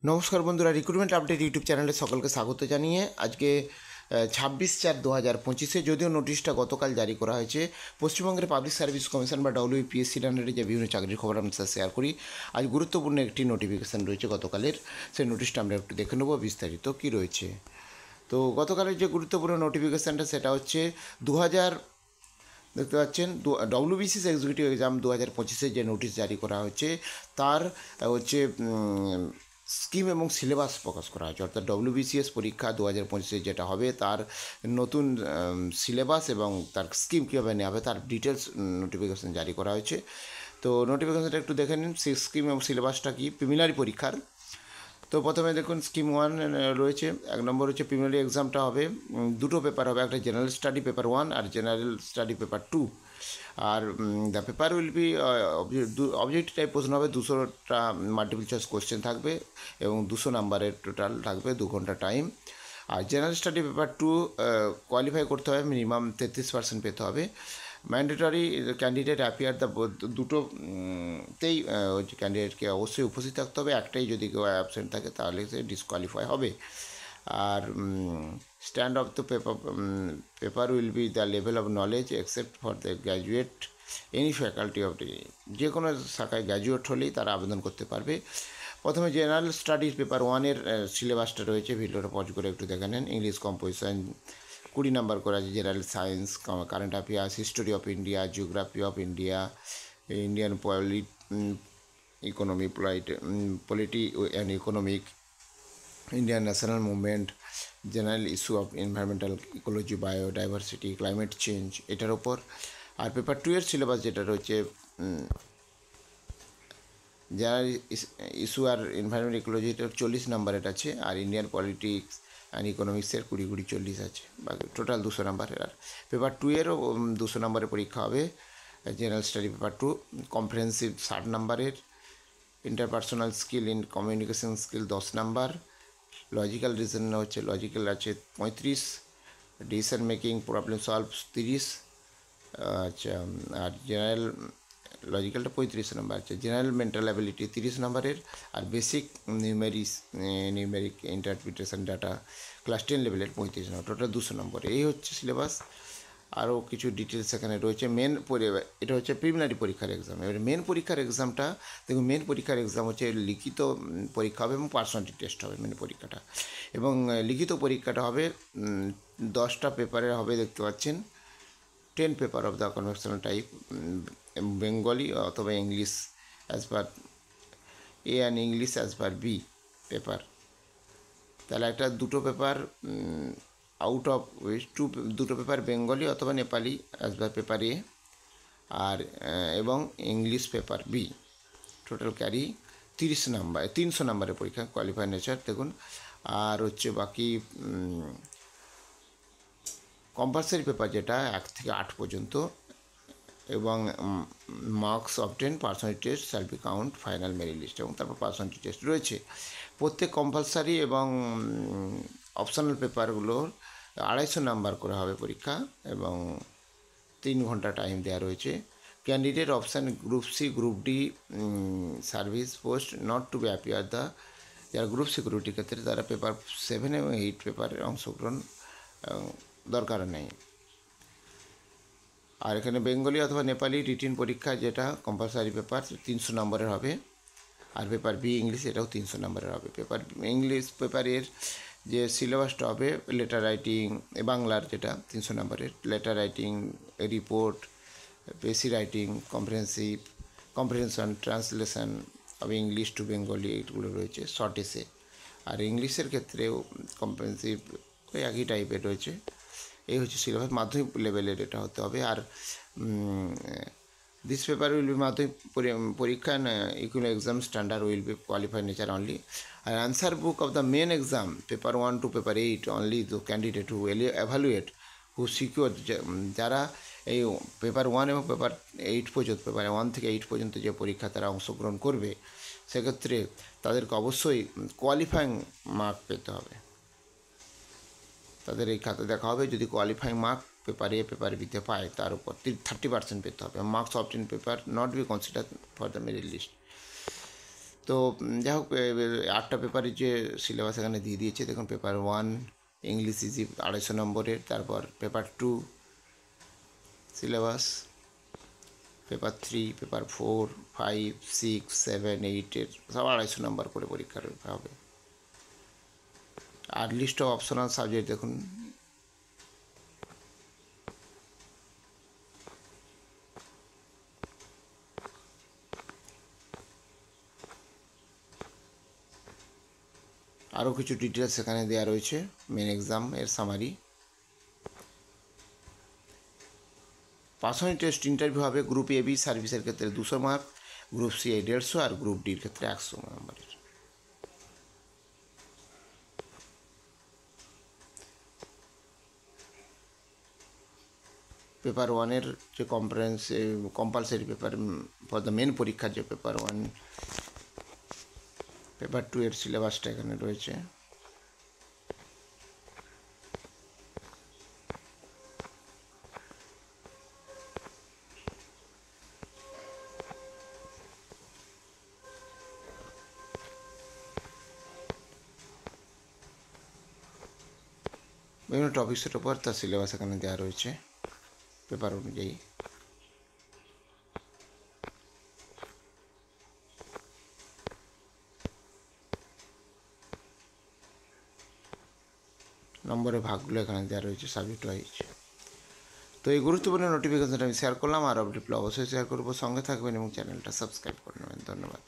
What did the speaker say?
নমস্কার বন্ধুরা, recruitment update YouTube চ্যানেলে সকলকে স্বাগত জানিয়ে আজকে 26/4/2025 যদিও নোটিশটা গতকাল জারি করা হয়েছে। পশ্চিমবঙ্গের পাবলিক সার্ভিস কমিশন বা WPSCর আন্ডারে যে বিভিন্ন চাকরির খবর আমরা শেয়ার করি, আজ গুরুত্বপূর্ণ একটি নোটিফিকেশান রয়েছে গতকালের। সেই নোটিশটা আমরা একটু দেখে নেব বিস্তারিত কী রয়েছে। তো গতকালের যে গুরুত্বপূর্ণ নোটিফিকেশানটা সেটা হচ্ছে 2000 দেখতে পাচ্ছেন WBCS এক্সিকিউটিভ এক্সাম 2025 যে নোটিশ জারি করা হয়েছে তার হচ্ছে স্কিম এবং সিলেবাস প্রকাশ করা হয়েছে। অর্থাৎ WBCS পরীক্ষা 2025 যেটা হবে তার নতুন সিলেবাস এবং তার স্কিম কীভাবে নেওয়া হবে তার ডিটেলস নোটিফিকেশান জারি করা হয়েছে। তো নোটিফিকেশানটা একটু দেখে নিন। সেই স্কিম এবং সিলেবাসটা কি প্রিলিমিনারি পরীক্ষার। তো প্রথমে দেখুন স্কিম 1 রয়েছে। 1 নম্বর হচ্ছে প্রিলিমিনারি এক্সামটা হবে, দুটো পেপার হবে, একটা জেনারেল স্টাডি পেপার 1 আর জেনারেল স্টাডি পেপার 2। আর the paper will be objective type প্রশ্ন হবে, 200টা মাল্টিপল চয়েস কোশ্চেন থাকবে এবং 200 নাম্বারের টোটাল থাকবে, 2 ঘন্টা টাইম। আর জেনারেল স্টাডি পেপার 2 কোয়ালিফাই করতে হবে, মিনিমাম 33% পেতে হবে। ম্যান্ডেটরি ক্যান্ডিডেট অ্যাপিয়ার দ্য দুটোতেই ক্যান্ডিডেটকে অবশ্যই উপস্থিত থাকতে হবে। একটাই যদি কেউ অ্যাবসেন্ট থাকে তাহলে সে ডিসকোয়ালিফাই হবে। আর stand of the paper will be the level of knowledge except for the graduate any faculty of যে কোনো শাখায় গ্র্যাজুয়েট হলেই তারা আবেদন করতে পারবে। প্রথমে জেনারেল স্টাডিজ পেপার 1-এর সিলেবাসটা রয়েছে, ভিডিওটা পজ করে একটু দেখে নেন। ইংলিশ কম্পোজিশন 20 নাম্বার করে আছে, general science, current affairs, history of India, geography of India, Indian economy, polity and economic, Indian national movement, general issue of environmental ecology, biodiversity, climate change, এটার ওপর। আর পেপার 2-এর সিলেবাস যেটা রয়েছে general issue আর environment ইকোলজিটার 40 নাম্বারের আছে, আর Indian politics and ইকোনমিক্সের 20 আছে, বাকি total 200 নাম্বারের। আর paper 2-এরও 200 নাম্বারের পরীক্ষা হবে। জেনারেল স্টাডি পেপার 2 কম্প্রিহেন্সিভ 60 নাম্বারের, interpersonal skill in communication skill 10 number, logical reason হচ্ছে লজিক্যাল আছে 35, ডিসিশন মেকিং প্রবলেম সলভ 30। আচ্ছা, আর জেনারেল লজিক্যালটা 35 নাম্বার আছে, জেনারেল মেন্টাল অ্যাবিলিটি 30 নাম্বারের, আর basic numeric interpretation data class 10 লেভেলের 35 নম্বর, টোটাল 200 নম্বর। এই হচ্ছে সিলেবাস। আরও কিছু ডিটেলস এখানে রয়েছে। এটা হচ্ছে প্রিলিমিনারি পরীক্ষার এক্সাম। এবারে মেন পরীক্ষার এক্সামটা দেখুন, মেন পরীক্ষার এক্সাম হচ্ছে লিখিত পরীক্ষা হবে এবং পার্সোনালিটি টেস্ট হবে মেন পরীক্ষাটা। এবং লিখিত পরীক্ষাটা হবে 10টা পেপারের হবে, দেখতে পাচ্ছেন। 10 paper of the conventional type, Bengali অথবা English as per A and English as per B paper. তাহলে একটা দুটো পেপার আউট অফ দুটো পেপার বেঙ্গলি অথবা Nepali as per paper A, আর এবং English paper B. Total carry 300 নাম্বারের পরীক্ষা, কোয়ালিফাই নেচার দেখুন। আর হচ্ছে বাকি কম্পালসারি পেপার যেটা 1 থেকে 8 পর্যন্ত, এবং marks obtain personality test shall be count final merit list, এবং তারপর পার্সোনালিটি টেস্ট রয়েছে। প্রত্যেক কম্পালসারি এবং অপশনাল পেপারগুলোর 250 নাম্বার করে হবে পরীক্ষা, এবং 3 ঘন্টা টাইম দেওয়া রয়েছে। Candidate option group C, group D service post not to be appear the, যারা গ্রুপ সিকিউরিটির ক্ষেত্রে তারা পেপার 7 এবং 8 পেপারের অংশগ্রহণ দরকার নেই। আর এখানে বেঙ্গলি অথবা নেপালি রিটিন পরীক্ষা যেটা কম্পালসারি পেপার 300 নম্বরের হবে, আর পেপার বি ইংলিশ এটাও 300 নম্বরের হবে। পেপার ইংলিশ পেপারের যে সিলেবাসটা হবে লেটার রাইটিং, বাংলার যেটা 300 নম্বরের, লেটার রাইটিং, রিপোর্ট, বেসি writing, comprehension, translation of English to Bengali, এইগুলো রয়েছে শর্ট এসে। আর ইংলিশের ক্ষেত্রেও কম্প্রিহেনসিভ ওই একই টাইপের রয়েছে। এই হচ্ছে সিলেবাস, মাধ্যমিক লেভেলের এটা হতে হবে। আর দিস পেপার উইল বি মাধ্যমিক পরীক্ষা equal exam standard will be qualified nature only. আর answer book of the main exam paper 1 to paper 8 only the candidate who evaluate who secure, যারা এই পেপার 1 এবং পেপার 8 পর্যন্ত, পেপার 1 থেকে 8 পর্যন্ত যে পরীক্ষা তারা অংশগ্রহণ করবে, সেক্ষেত্রে তাদেরকে অবশ্যই কোয়ালিফাইং মার্ক পেতে হবে। তাদের এই খাতে দেখা হবে, যদি qualifying mark paper A paper বিতে পায় তার উপর 30% পেতে হবে। Marks obtain paper not be consider for the merit list. তো যাই হোক 8টা পেপারের যে সিলেবাস এখানে দিয়ে দিয়েছে দেখুন। পেপার 1 ইংলিশ ইজি 250 নম্বরের, তারপর পেপার 2 সিলেবাস, পেপার 3, পেপার 4, 5, 6, 7, 8-এর সব 250 নম্বর করে পরীক্ষা হবে। আর লিস্ট অফ অপশনাল সাবজেক্ট দেখুন। আরও কিছু ডিটেলস এখানে দেওয়া রয়েছে। মেন এক্সাম এর সামারি। পার্সোনাল টেস্ট ইন্টারভিউ হবে। গ্রুপ এ বি সার্ভিসের ক্ষেত্রে 200 মার্ক, গ্রুপ সি 150 আর গ্রুপ ডির ক্ষেত্রে 100 নম্বরের। পেপার 1-এর যে compulsory paper for the main পরীক্ষার যে পেপার 1, পেপার 2-এর সিলেবাসটা এখানে রয়েছে। বিভিন্ন টপিক্সের ওপর তার সিলেবাস এখানে দেওয়া রয়েছে পেপার অনুযায়ী। নম্বরের ভাগগুলো এখানে দেওয়া রয়েছে সাবজেক্ট ওয়াইজ। তো এই গুরুত্বপূর্ণ নোটিফিকেশনটা আমি শেয়ার করলাম। আর আপডেটগুলো অবশ্যই শেয়ার করবো। সঙ্গে থাকবেন এবং চ্যানেলটা সাবস্ক্রাইব করে নেবেন। ধন্যবাদ।